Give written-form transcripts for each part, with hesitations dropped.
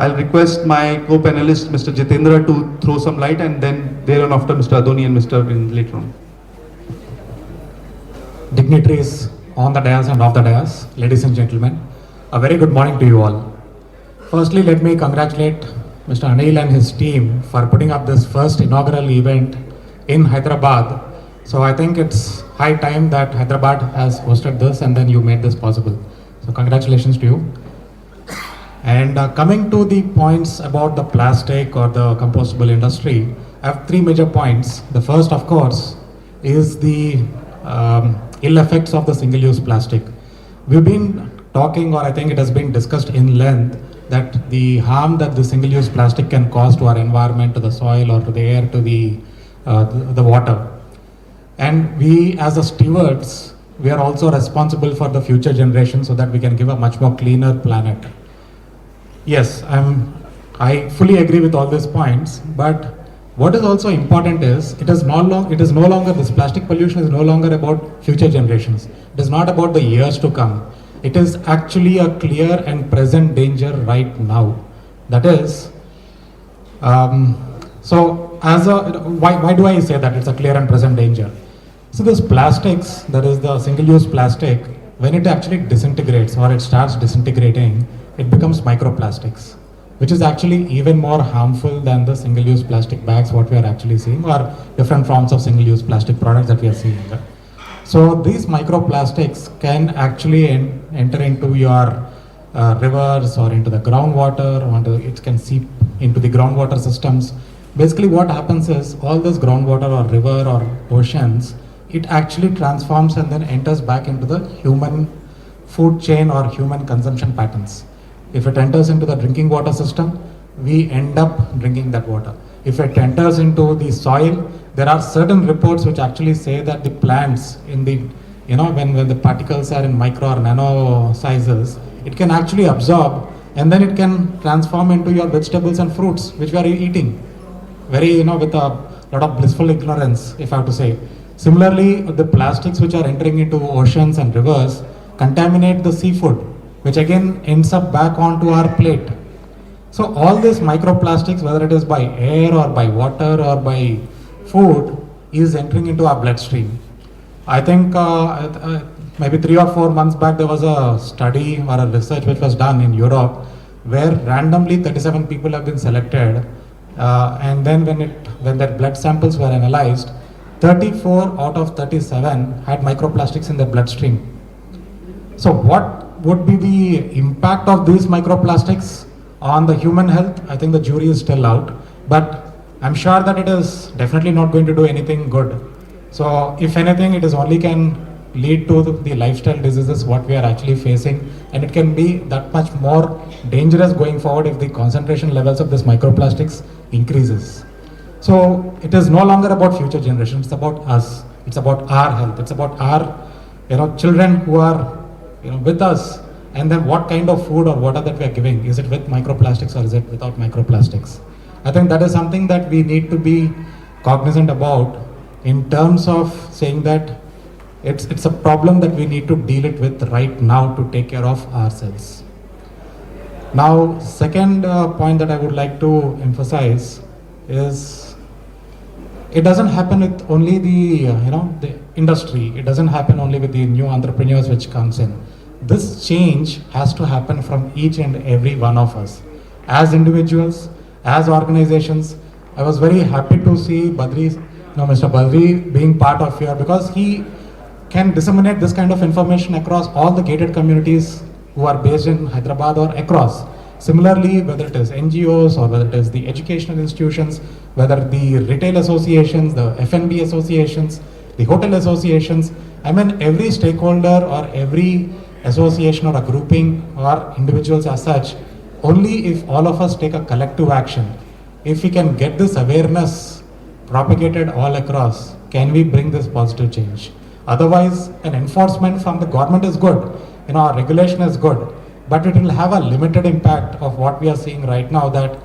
I'll request my co-panelist, Mr. Jitendra, to throw some light, and then thereafter Mr. Adoni and Mr. Arvind later on. Dignitaries on the dais and off the dais, ladies and gentlemen, a very good morning to you all. Firstly, let me congratulate Mr. Anil and his team for putting up this first inaugural event in Hyderabad. So I think it's high time that Hyderabad has hosted this and then you made this possible. So congratulations to you. And coming to the points about the plastic or the compostable industry, I have three major points. The first, of course, is the ill effects of the single-use plastic. We've been talking, or I think it has been discussed in length, that the harm that the single-use plastic can cause to our environment, to the soil or to the air, to the water. And we as the stewards, we are also responsible for the future generations so that we can give a much more cleaner planet. Yes, I fully agree with all these points, but what is also important is it is no longer this plastic pollution is no longer about future generations. It is not about the years to come. It is actually a clear and present danger right now. That is, so as a why do I say that it's a clear and present danger? So this plastics, that is the single-use plastic, when it actually disintegrates or it starts disintegrating, it becomes microplastics, which is actually even more harmful than the single-use plastic bags what we are actually seeing, or different forms of single-use plastic products that we are seeing. So these microplastics can actually enter into your rivers or into the groundwater, it can seep into the groundwater systems. Basically what happens is all this groundwater or river or oceans, it actually transforms and then enters back into the human food chain or human consumption patterns. If it enters into the drinking water system, we end up drinking that water. If it enters into the soil, there are certain reports which actually say that the plants in the, when the particles are in micro or nano sizes, it can actually absorb and then it can transform into your vegetables and fruits which we are eating. Very, with a lot of blissful ignorance, if I have to say. Similarly, the plastics which are entering into oceans and rivers contaminate the seafood, which again ends up back onto our plate. So all these microplastics, whether it is by air or by water or by food, is entering into our bloodstream. I think maybe 3 or 4 months back there was a study or a research which was done in Europe where randomly 37 people have been selected and then when their blood samples were analyzed, 34 out of 37 had microplastics in their bloodstream. So what would be the impact of these microplastics on the human health? I think the jury is still out, but I'm sure that it is definitely not going to do anything good. So if anything, it is only can lead to the lifestyle diseases what we are actually facing, and it can be that much more dangerous going forward if the concentration levels of this microplastics increases. So it is no longer about future generations, it's about us, it's about our health, it's about our children who are with us, and then what kind of food or water that we are giving. Is it with microplastics or is it without microplastics? I think that is something that we need to be cognizant about in terms of saying that it's a problem that we need to deal it with right now to take care of ourselves. Now, second point that I would like to emphasize is it doesn't happen with only the industry. It doesn't happen only with the new entrepreneurs which comes in. This change has to happen from each and every one of us. As individuals, as organizations, I was very happy to see Mr. Badri being part of here because he can disseminate this kind of information across all the gated communities who are based in Hyderabad or across. Similarly, whether it is NGOs or whether it is the educational institutions, whether the retail associations, the F&B associations, the hotel associations, I mean every stakeholder or every association or a grouping or individuals as such, only if all of us take a collective action, if we can get this awareness propagated all across, can we bring this positive change? Otherwise, an enforcement from the government is good, our regulation is good, but it will have a limited impact of what we are seeing right now, that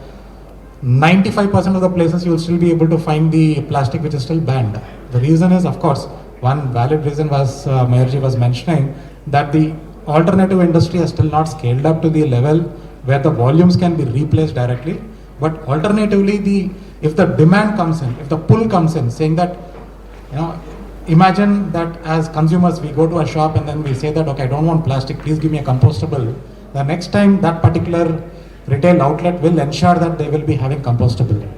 95% of the places you will still be able to find the plastic which is still banned. The reason is, of course, one valid reason was, Mayorji was mentioning, that the alternative industry has still not scaled up to the level where the volumes can be replaced directly. But alternatively, if the demand comes in, if the pull comes in, saying that, imagine that as consumers, we go to a shop and then we say that, okay, I don't want plastic, please give me a compostable. The next time that particular retail outlet will ensure that they will be having compostable.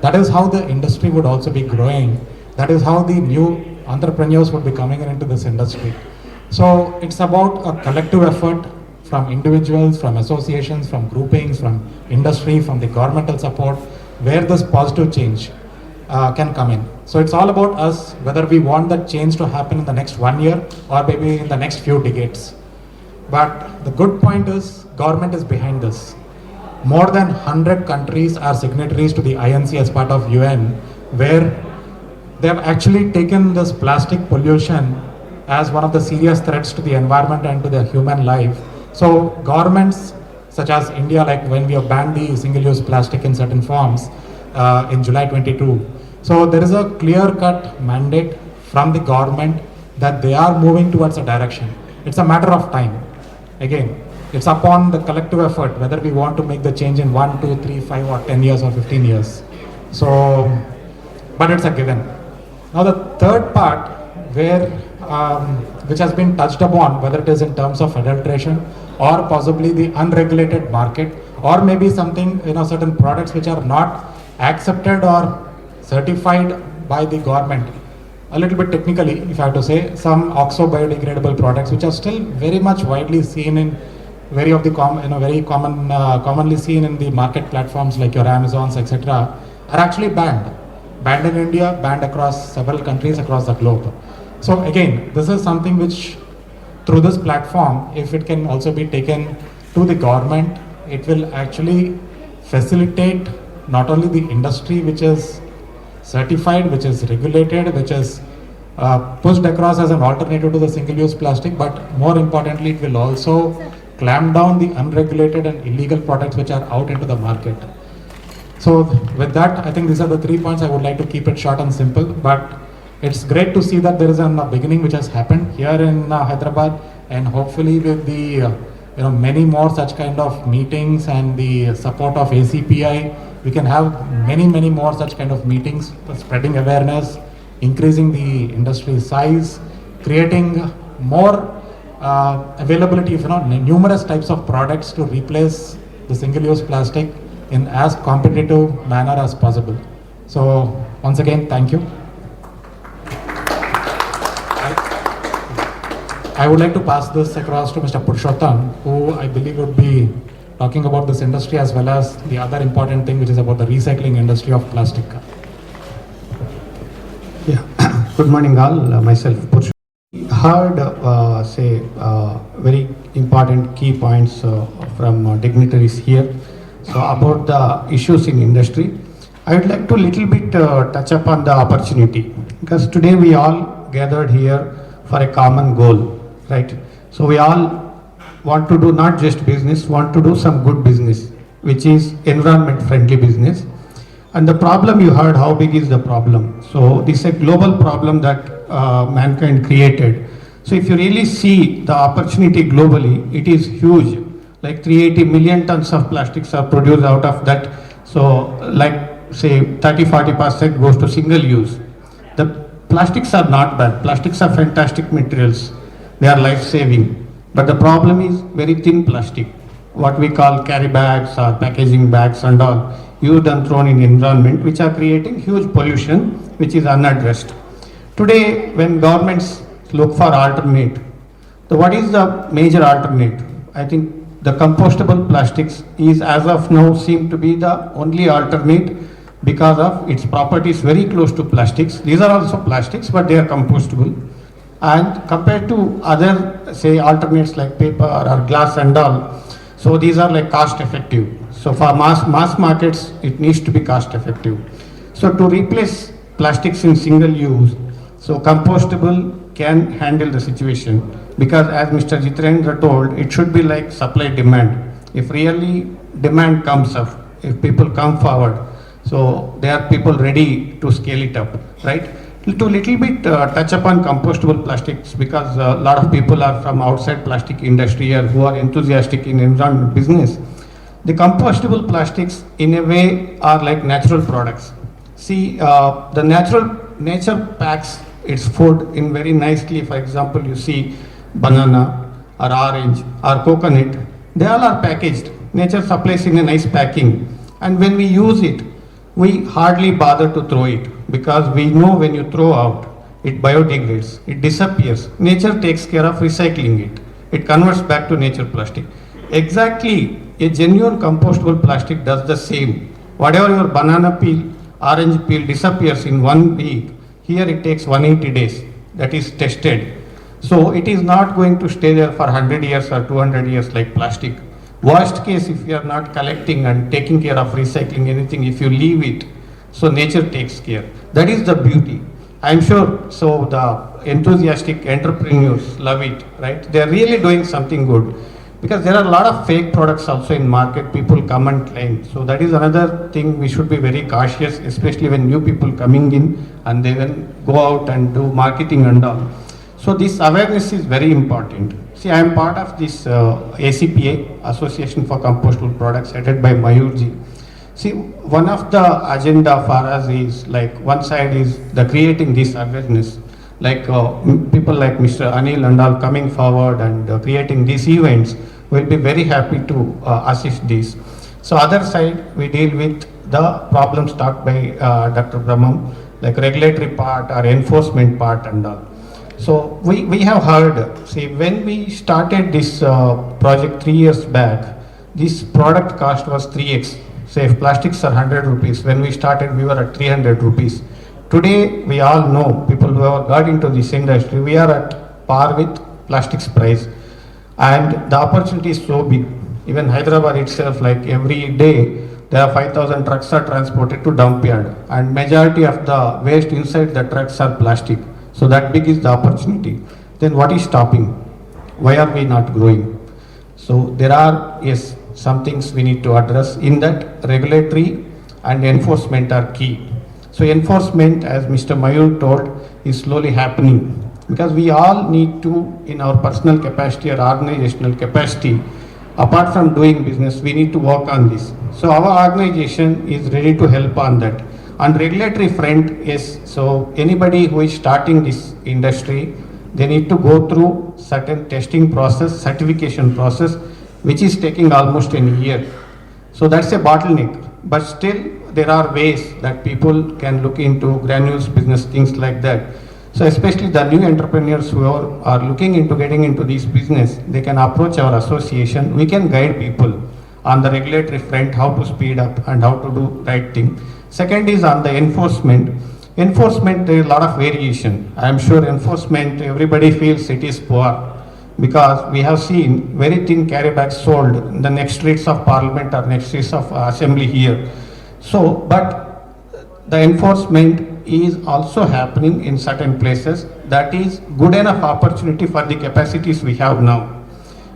That is how the industry would also be growing. That is how the new entrepreneurs would be coming into this industry. So it's about a collective effort from individuals, from associations, from groupings, from industry, from the governmental support, where this positive change can come in. So it's all about us, whether we want that change to happen in the next 1 year or maybe in the next few decades. But the good point is, government is behind this. More than 100 countries are signatories to the INC as part of UN, where they have actually taken this plastic pollution as one of the serious threats to the environment and to the human life. So governments such as India, like when we have banned the single-use plastic in certain forms in July 22. So there is a clear-cut mandate from the government that they are moving towards a direction. It's a matter of time. Again, it's upon the collective effort whether we want to make the change in 1, 2, 3, 5 or 10 years or 15 years. So, but it's a given. Now the third part where which has been touched upon, whether it is in terms of adulteration or possibly the unregulated market, or maybe something, certain products which are not accepted or certified by the government. A little bit technically, if I have to say, some oxo-biodegradable products which are still very much widely seen in commonly seen in the market platforms like your Amazons, etc., are actually banned. Banned in India, banned across several countries across the globe. So again, this is something which, through this platform, if it can also be taken to the government, it will actually facilitate not only the industry which is certified, which is regulated, which is pushed across as an alternative to the single-use plastic, but more importantly, it will also clamp down the unregulated and illegal products which are out into the market. So with that, I think these are the 3 points. I would like to keep it short and simple, but it's great to see that there is a beginning which has happened here in Hyderabad, and hopefully with the many more such kind of meetings and the support of ACPI, we can have many more such kind of meetings, spreading awareness, increasing the industry size, creating more availability of numerous types of products to replace the single-use plastic in as competitive manner as possible. So once again, thank you. I would like to pass this across to Mr. Purushottam, who I believe would be talking about this industry as well as the other important thing, which is about the recycling industry of plastic. Yeah. Good morning all. Myself Purushottam. Heard very important key points from dignitaries here. So about the issues in industry, I would like to little bit touch upon the opportunity, because today we all gathered here for a common goal, right? So we all want to do not just business, want to do some good business, which is environment friendly business. And the problem you heard, how big is the problem? So this is a global problem that mankind created. So if you really see the opportunity globally, it is huge. Like 380 million tons of plastics are produced out of that. So like say 30-40% goes to single use. The plastics are not bad. Plastics are fantastic materials. They are life saving. But the problem is very thin plastic, what we call carry bags or packaging bags and all, used and thrown in environment, which are creating huge pollution, which is unaddressed. Today, when governments look for alternate, so what is the major alternate? I think the compostable plastics is as of now seem to be the only alternate because of its properties very close to plastics. These are also plastics, but they are compostable. And compared to other, say, alternates like paper or glass and all, so these are like cost effective. So for mass markets, it needs to be cost effective. So to replace plastics in single use, so compostable can handle the situation, because as Mr. Jitendra told, it should be like supply demand. If really demand comes up, if people come forward, so there are people ready to scale it up, right? To little bit touch upon compostable plastics, because a lot of people are from outside plastic industry or who are enthusiastic in environment business. The compostable plastics in a way are like natural products. See, the nature packs its food in very nicely. For example, you see banana or orange or coconut, they all are packaged. Nature supplies in a nice packing. And when we use it, we hardly bother to throw it because we know when you throw out, it biodegrades, it disappears. Nature takes care of recycling it. It converts back to nature plastic. Exactly, a genuine compostable plastic does the same. Whatever your banana peel, orange peel disappears in 1 week, here it takes 180 days. That is tested. So it is not going to stay there for 100 years or 200 years like plastic. Worst case, if you are not collecting and taking care of recycling anything, if you leave it, so nature takes care. That is the beauty. I'm sure, so the enthusiastic entrepreneurs love it, right? They're really doing something good. Because there are a lot of fake products also in market, people come and claim. So that is another thing we should be very cautious, especially when new people coming in and they then go out and do marketing and all. So this awareness is very important. See, I am part of this ACPA, Association for Compostable Products, headed by Mayurji. See, one of the agenda for us is like one side is the creating this awareness, like people like Mr. Anil and all coming forward and creating these events. We'll be very happy to assist this. So other side, we deal with the problems talked by Dr. Brahmam, like regulatory part or enforcement part and all. So we have heard, see, when we started this project 3 years back, this product cost was 3x. Say if plastics are 100 rupees, when we started we were at 300 rupees. Today we all know, people who have got into this industry, we are at par with plastics price. And the opportunity is so big. Even Hyderabad itself, like every day, there are 5,000 trucks are transported to dump yard. And majority of the waste inside the trucks are plastic. So that big is the opportunity. Then what is stopping? Why are we not growing? So there are, yes, some things we need to address. In that, regulatory and enforcement are key. So enforcement, as Mr. Mayur told, is slowly happening because we all need to, in our personal capacity or organizational capacity, apart from doing business, we need to work on this. So our organization is ready to help on that. On regulatory front, yes, so anybody who is starting this industry, they need to go through certain testing process, certification process, which is taking almost a year. So that's a bottleneck. But still, there are ways that people can look into granules business, things like that. So especially the new entrepreneurs who are looking into getting into this business, they can approach our association. We can guide people on the regulatory front, how to speed up and how to do right thing. Second is on the enforcement. Enforcement, there is a lot of variation. I am sure enforcement, everybody feels it is poor because we have seen very thin carry bags sold in the next streets of parliament or next streets of assembly here. So, but the enforcement is also happening in certain places. That is good enough opportunity for the capacities we have now.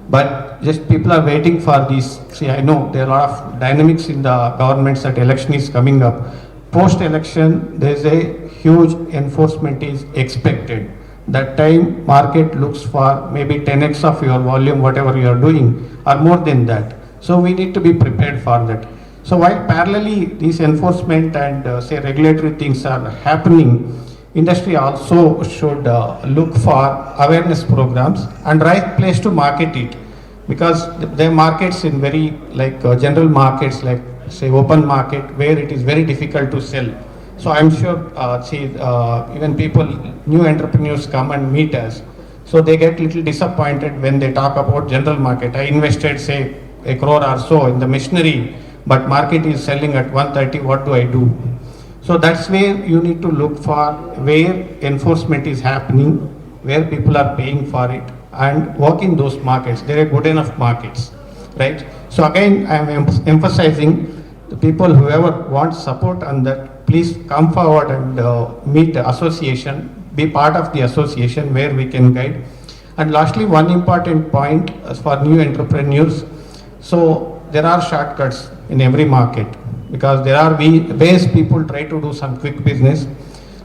But just people are waiting for this. See, I know there are a lot of dynamics in the governments that election is coming up. Post-election, there is a huge enforcement is expected. That time market looks for maybe 10x of your volume, whatever you are doing, or more than that. So we need to be prepared for that. So while parallelly these enforcement and say regulatory things are happening, industry also should look for awareness programs and right place to market it, because there are markets in very like general markets like say open market where it is very difficult to sell. So I'm sure even people, new entrepreneurs come and meet us, so they get little disappointed when they talk about general market. I invested say 1 crore or so in the machinery, but market is selling at 130, what do I do? So that's where you need to look for where enforcement is happening, where people are paying for it, and work in those markets. There are good enough markets, right? So again, I am emphasizing the people, whoever wants support on that, please come forward and meet the association, be part of the association where we can guide. And lastly, one important point as for new entrepreneurs. So there are shortcuts in every market because there are ways people try to do some quick business.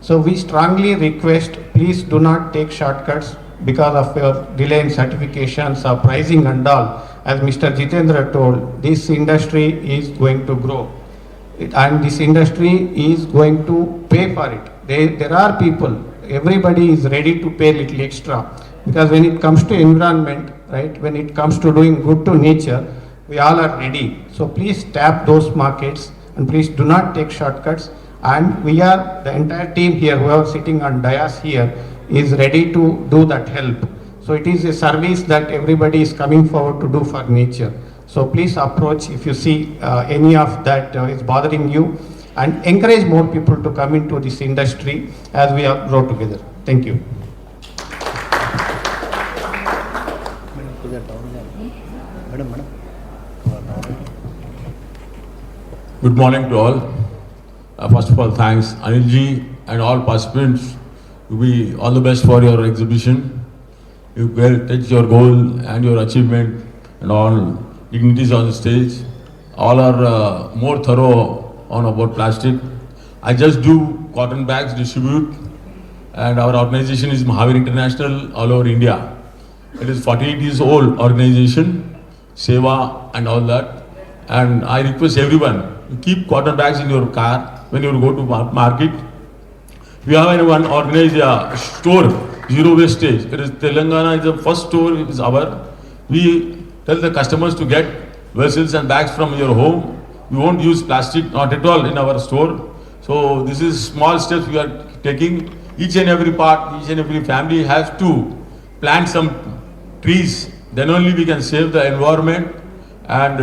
So we strongly request, please do not take shortcuts because of your delay in certifications or pricing and all. as Mr. Jitendra told, this industry is going to grow. And this industry is going to pay for it. There are people, everybody is ready to pay little extra, because when it comes to environment, right, when it comes to doing good to nature, we all are ready. So please tap those markets and please do not take shortcuts. And we are, the entire team here who are sitting on dais here is ready to do that help. So it is a service that everybody is coming forward to do for nature. So please approach if you see any of that is bothering you, and encourage more people to come into this industry as we all grow together. Thank you. Good morning to all. First of all, thanks Anilji and all participants. We all the best for your exhibition. You will take your goal and your achievement and all dignities on the stage. All are more thorough on about plastic. I just do cotton bags distribute, and our organization is Mahavir International all over India. It is 48 years old organization, Seva and all that. And I request everyone, you keep cotton bags in your car when you go to market. We have one organized store, zero wastage. It is Telangana is the first store is our. We tell the customers to get vessels and bags from your home. We won't use plastic, not at all, in our store. So this is small steps we are taking. Each and every part, each and every family has to plant some trees. Then only we can save the environment. And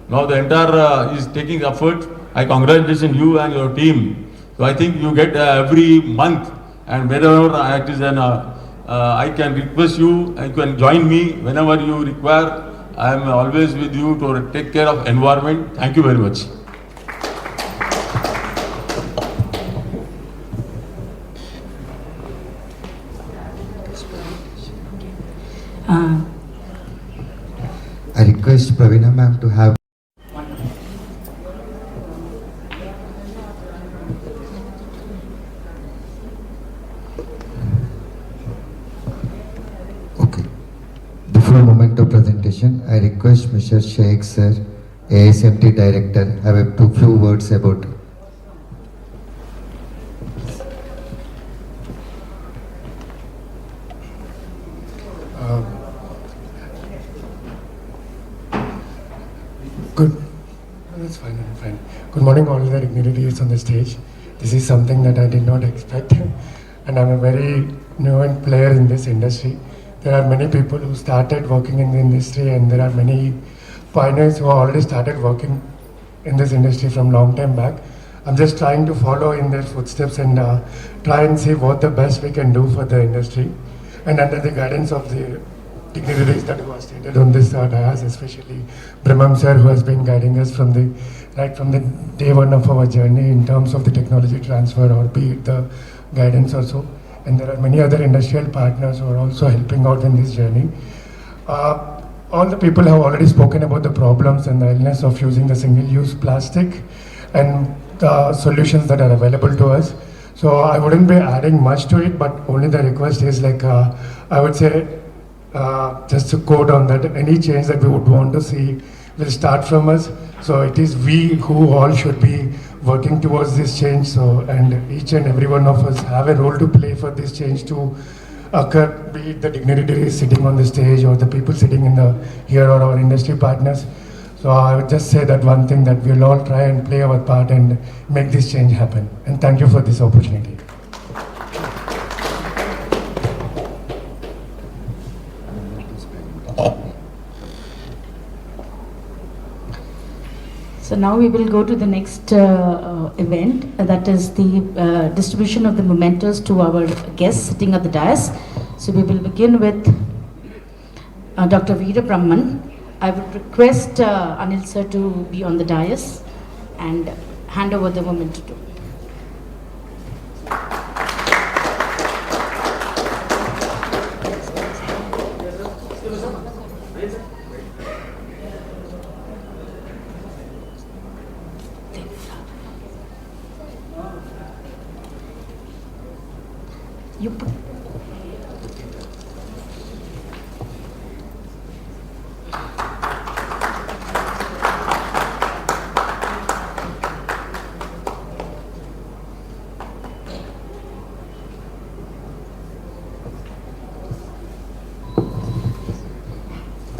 now the entire is taking effort. I congratulate you and your team. So I think you get every month, and whenever it is I can request you, you can join me whenever you require. I am always with you to take care of environment. Thank you very much. I request Pravina ma'am to have. Okay. Before moment of presentation, I request Mr. Sheikh sir, ASMT director, have a few words about. That's fine, I'm fine. Good morning, all the dignitaries on the stage. This is something that I did not expect, and I'm a very new player in this industry. There are many people who started working in the industry, and there are many pioneers who already started working in this industry from long time back. I'm just trying to follow in their footsteps and try and see what the best we can do for the industry, and under the guidance of the dignitaries that were stated on this dais, especially Brahmam sir, who has been guiding us from the right from the day one of our journey in terms of the technology transfer, or be it the guidance also. And there are many other industrial partners who are also helping out in this journey. All the people have already spoken about the problems and the illness of using the single-use plastic and the solutions that are available to us. So I wouldn't be adding much to it, but only the request is like, I would say, just to quote on that, any change that we would want to see will start from us. So it is we who all should be working towards this change. So, and each and every one of us have a role to play for this change to occur, be it the dignitaries sitting on the stage or the people sitting in the here or our industry partners. So I would just say that one thing, that we'll all try and play our part and make this change happen. And thank you for this opportunity. So now we will go to the next event, that is the distribution of the mementos to our guests sitting at the dais. So we will begin with Dr. Veera Brahman. I would request Anil sir to be on the dais and hand over the memento to. You put.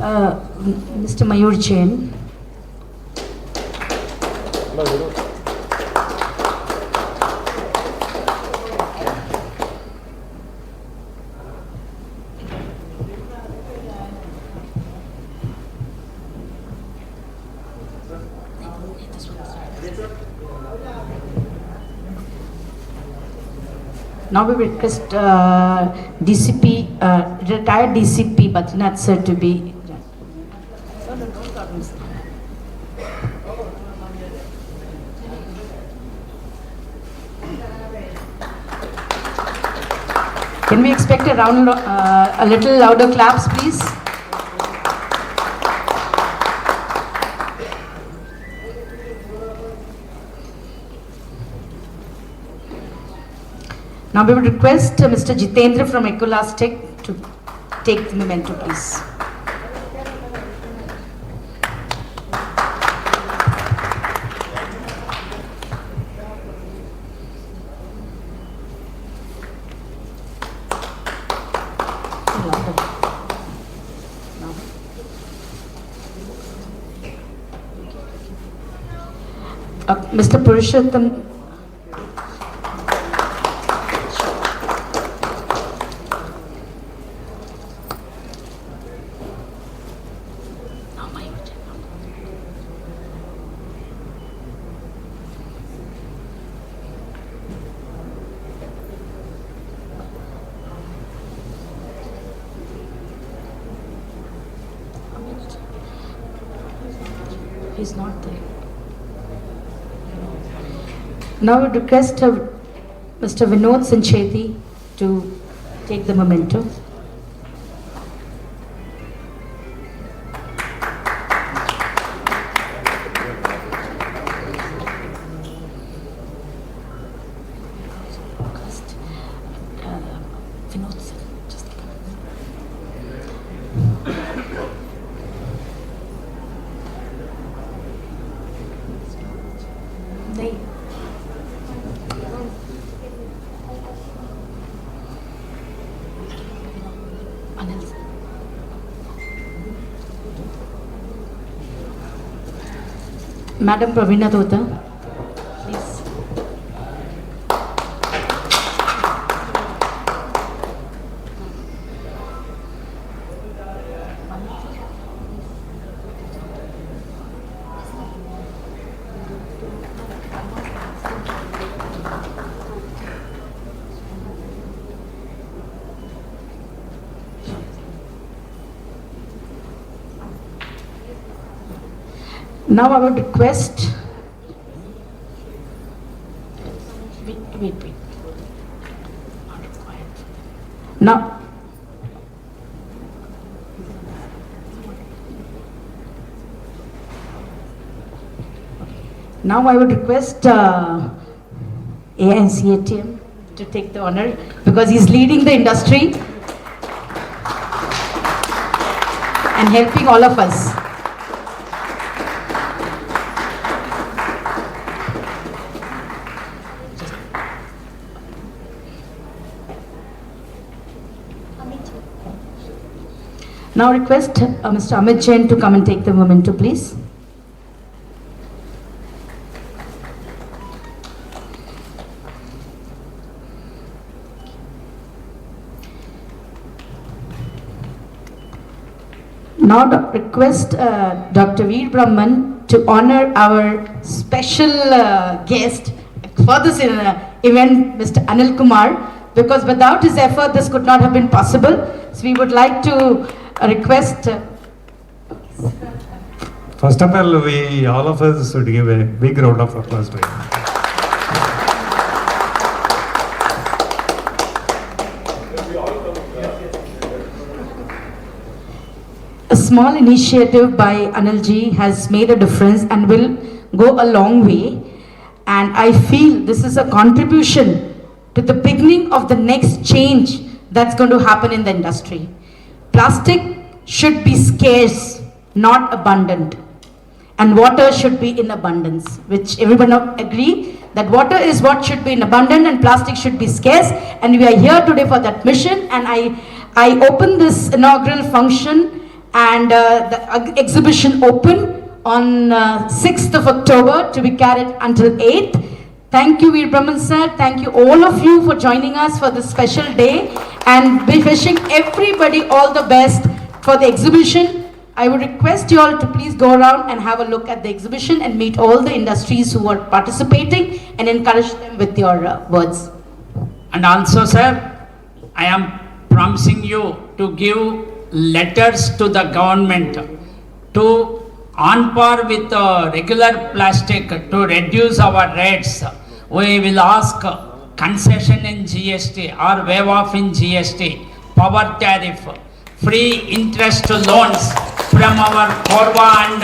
Mr. Mayur Jain. Now we request DCP, retired DCP Badrinath sir to be. Can we expect a round, a little louder claps, please? Now we would request Mr. Jitendra from Ecolastic to take the memento, please. Mr. Purushottam. He's not there. Now I would request Mr. Vinod Sancheti to take the memento. Vinod sir, just a minute. Madam Pravina Dota, please. Now I would request, wait. Not required. Now I would request AICATM to take the honor because he's leading the industry and helping all of us. Now request Mr. Amit Jain to come and take the memento, please. Now request Dr. Veer Brahman to honor our special guest for this event, Mr. Anil Kumar, because without his effort this could not have been possible. So we would like to request. First of all, we all of us should give a big round of applause to him. A small initiative by Anil ji has made a difference and will go a long way. And I feel this is a contribution to the beginning of the next change that's going to happen in the industry. Plastic should be scarce, not abundant. And water should be in abundance, which everyone agree that water is what should be in abundance and plastic should be scarce. And we are here today for that mission. And I open this inaugural function and the exhibition open on 6th of October to be carried until 8th. Thank you, Veer Brahman sir. Thank you all of you for joining us for this special day, and we wishing everybody all the best for the exhibition. I would request you all to please go around and have a look at the exhibition and meet all the industries who are participating and encourage them with your words. And also, sir, I am promising you to give letters to the government to on par with regular plastic to reduce our rates. We will ask concession in GST or waive off in GST, power tariff, free interest loans from our Korva and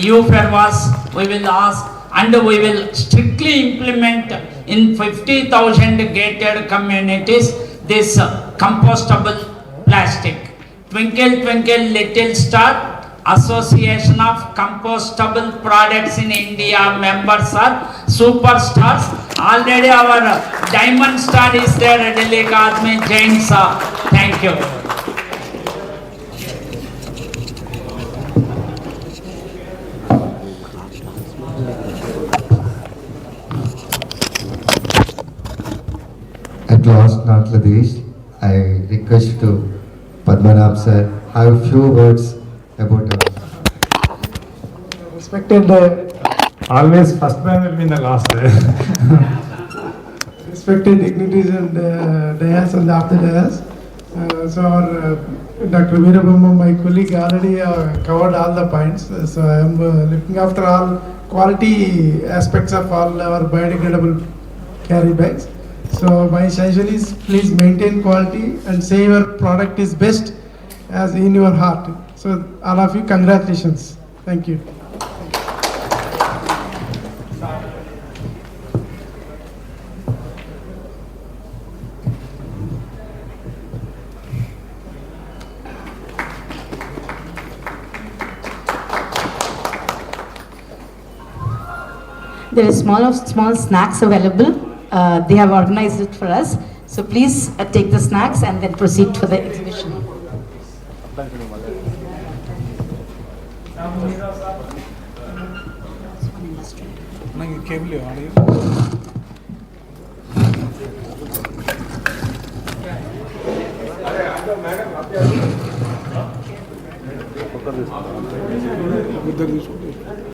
UFERWAS. We will ask, and we will strictly implement in 50,000 gated communities this compostable plastic. Twinkle Twinkle Little Star, Association of Compostable Products in India members are superstars. Already our diamond star is there, Delhi ka aadmi Jain sir. Thank you. At last, not the least, I request to Padmanabh sir have few words about Respected, Always first man will be in the last. respected dignitaries and dais and after dais. So our Dr. Veerabhamma, my colleague, already covered all the points. So I am looking after all quality aspects of all our biodegradable carry bags. So my suggestion is please maintain quality and say your product is best as in your heart. So all of you, congratulations. Thank you. There is small snacks available. They have organized it for us. So please take the snacks and then proceed to the exhibition.